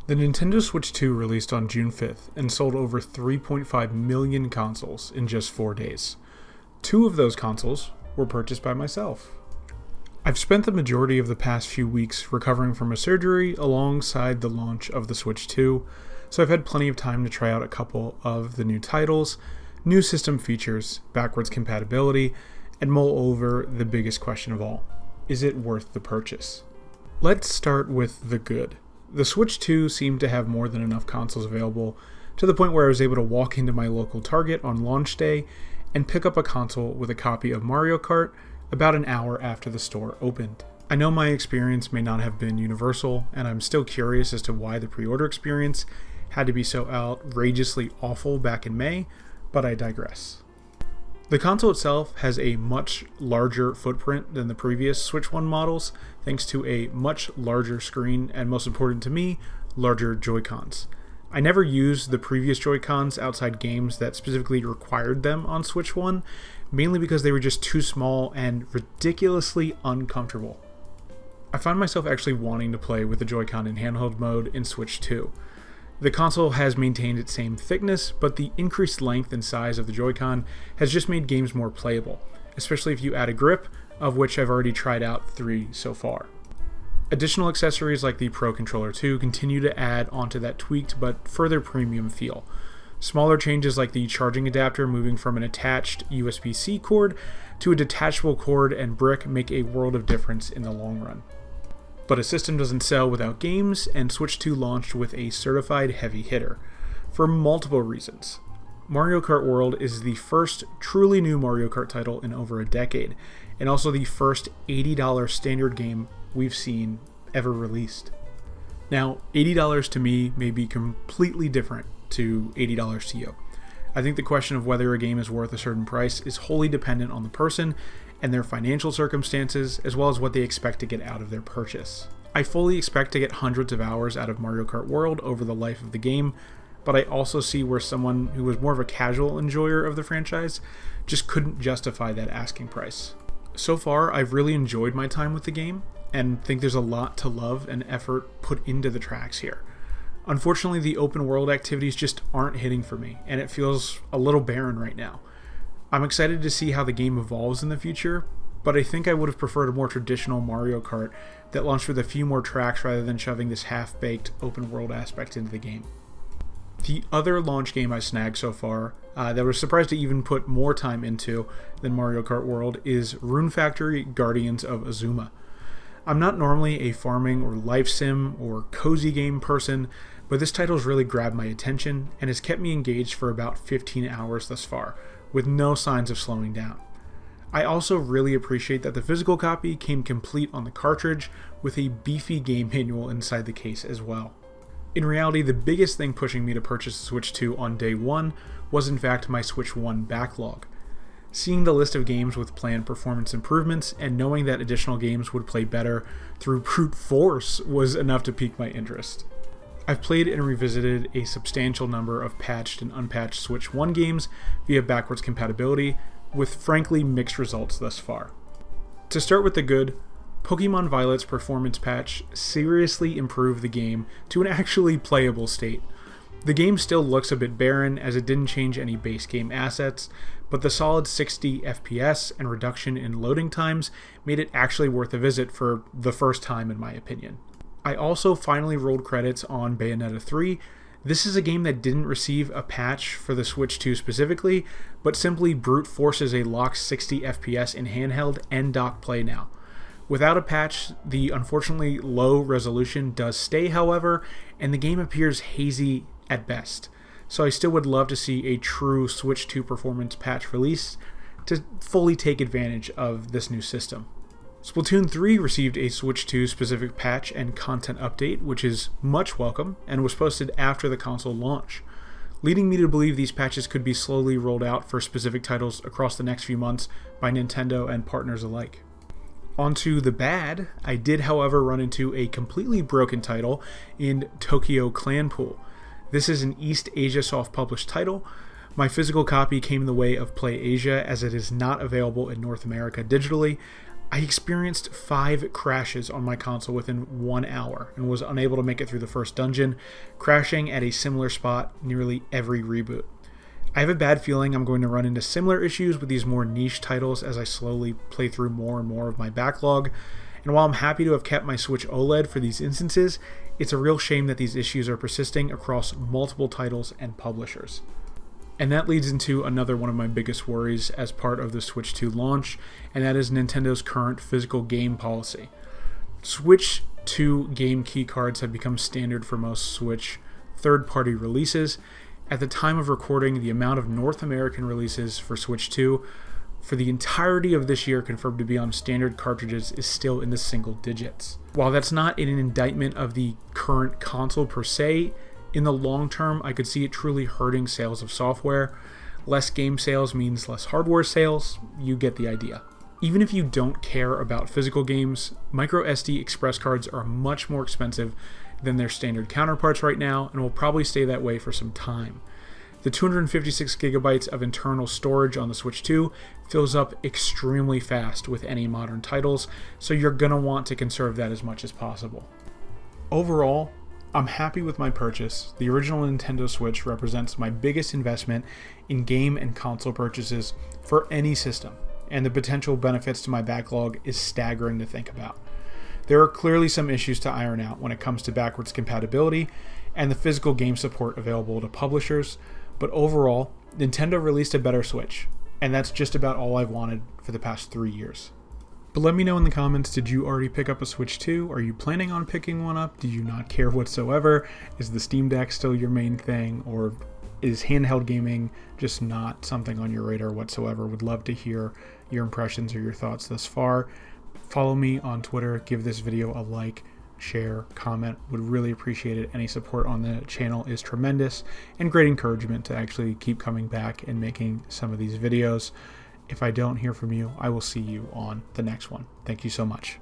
The Nintendo Switch 2 released on June 5th and sold over 3.5 million consoles in just 4 days. 2 of those consoles were purchased by myself. I've spent the majority of the past few weeks recovering from a surgery alongside the launch of the Switch 2, so I've had plenty of time to try out a couple of the new titles, new system features, backwards compatibility, and mull over the biggest question of all. Is it worth the purchase? Let's start with the good. The Switch 2 seemed to have more than enough consoles available to the point where I was able to walk into my local Target on launch day and pick up a console with a copy of Mario Kart about an hour after the store opened. I know my experience may not have been universal, and I'm still curious as to why the pre-order experience had to be so outrageously awful back in May, but I digress. The console itself has a much larger footprint than the previous Switch 1 models, thanks to a much larger screen and, most important to me, larger Joy-Cons. I never used the previous Joy-Cons outside games that specifically required them on Switch 1, mainly because they were just too small and ridiculously uncomfortable. I find myself actually wanting to play with the Joy-Con in handheld mode in Switch 2. The console has maintained its same thickness, but the increased length and size of the Joy-Con has just made games more playable, especially if you add a grip, of which I've already tried out 3 so far. Additional accessories like the Pro Controller 2 continue to add onto that tweaked but further premium feel. Smaller changes like the charging adapter moving from an attached USB-C cord to a detachable cord and brick make a world of difference in the long run. But a system doesn't sell without games, and Switch 2 launched with a certified heavy hitter, for multiple reasons. Mario Kart World is the first truly new Mario Kart title in over a decade, and also the first $80 standard game we've seen ever released. Now, $80 to me may be completely different to $80 to you. I think the question of whether a game is worth a certain price is wholly dependent on the person and their financial circumstances, as well as what they expect to get out of their purchase. I fully expect to get hundreds of hours out of Mario Kart World over the life of the game, but I also see where someone who was more of a casual enjoyer of the franchise just couldn't justify that asking price. So far, I've really enjoyed my time with the game, and think there's a lot to love and effort put into the tracks here. Unfortunately, the open world activities just aren't hitting for me, and it feels a little barren right now. I'm excited to see how the game evolves in the future, but I think I would have preferred a more traditional Mario Kart that launched with a few more tracks rather than shoving this half-baked open world aspect into the game. The other launch game I snagged so far, that I was surprised to even put more time into than Mario Kart World, is Rune Factory Guardians of Azuma. I'm not normally a farming or life sim or cozy game person, but this title's really grabbed my attention and has kept me engaged for about 15 hours thus far, with no signs of slowing down. I also really appreciate that the physical copy came complete on the cartridge with a beefy game manual inside the case as well. In reality, the biggest thing pushing me to purchase the Switch 2 on day one was in fact my Switch 1 backlog. Seeing the list of games with planned performance improvements and knowing that additional games would play better through brute force was enough to pique my interest. I've played and revisited a substantial number of patched and unpatched Switch 1 games via backwards compatibility, with frankly mixed results thus far. To start with the good, Pokemon Violet's performance patch seriously improved the game to an actually playable state. The game still looks a bit barren as it didn't change any base game assets, but the solid 60 FPS and reduction in loading times made it actually worth a visit for the first time in my opinion. I also finally rolled credits on Bayonetta 3. This is a game that didn't receive a patch for the Switch 2 specifically, but simply brute forces a locked 60 FPS in handheld and dock play now. Without a patch, the unfortunately low resolution does stay, however, and the game appears hazy at best. So I still would love to see a true Switch 2 performance patch release to fully take advantage of this new system. Splatoon 3 received a Switch 2 specific patch and content update, which is much welcome and was posted after the console launch, leading me to believe these patches could be slowly rolled out for specific titles across the next few months by Nintendo and partners alike. Onto the bad, I did however run into a completely broken title in Tokyo Clanpool. This is an East Asia soft-published title. My physical copy came in the way of Play Asia as it is not available in North America digitally. I experienced 5 crashes on my console within 1 hour and was unable to make it through the first dungeon, crashing at a similar spot nearly every reboot. I have a bad feeling I'm going to run into similar issues with these more niche titles as I slowly play through more and more of my backlog. And while I'm happy to have kept my Switch OLED for these instances, it's a real shame that these issues are persisting across multiple titles and publishers. And that leads into another one of my biggest worries as part of the Switch 2 launch, and that is Nintendo's current physical game policy. Switch 2 game keycards have become standard for most Switch third-party releases. At the time of recording, the amount of North American releases for Switch 2 for the entirety of this year confirmed to be on standard cartridges is still in the single digits. While that's not an indictment of the current console per se, in the long term, I could see it truly hurting sales of software. Less game sales means less hardware sales. You get the idea. Even if you don't care about physical games, micro SD express cards are much more expensive than their standard counterparts right now and will probably stay that way for some time. The 256 gigabytes of internal storage on the Switch 2 fills up extremely fast with any modern titles, so you're going to want to conserve that as much as possible. Overall, I'm happy with my purchase. The original Nintendo Switch represents my biggest investment in game and console purchases for any system, and the potential benefits to my backlog is staggering to think about. There are clearly some issues to iron out when it comes to backwards compatibility and the physical game support available to publishers, but overall, Nintendo released a better Switch, and that's just about all I've wanted for the past 3 years. But let me know in the comments, did you already pick up a Switch 2? Are you planning on picking one up? Do you not care whatsoever? Is the Steam Deck still your main thing? Or is handheld gaming just not something on your radar whatsoever? Would love to hear your impressions or your thoughts thus far. Follow me on Twitter, give this video a like, share, comment. Would really appreciate it. Any support on the channel is tremendous and great encouragement to actually keep coming back and making some of these videos. If I don't hear from you, I will see you on the next one. Thank you so much.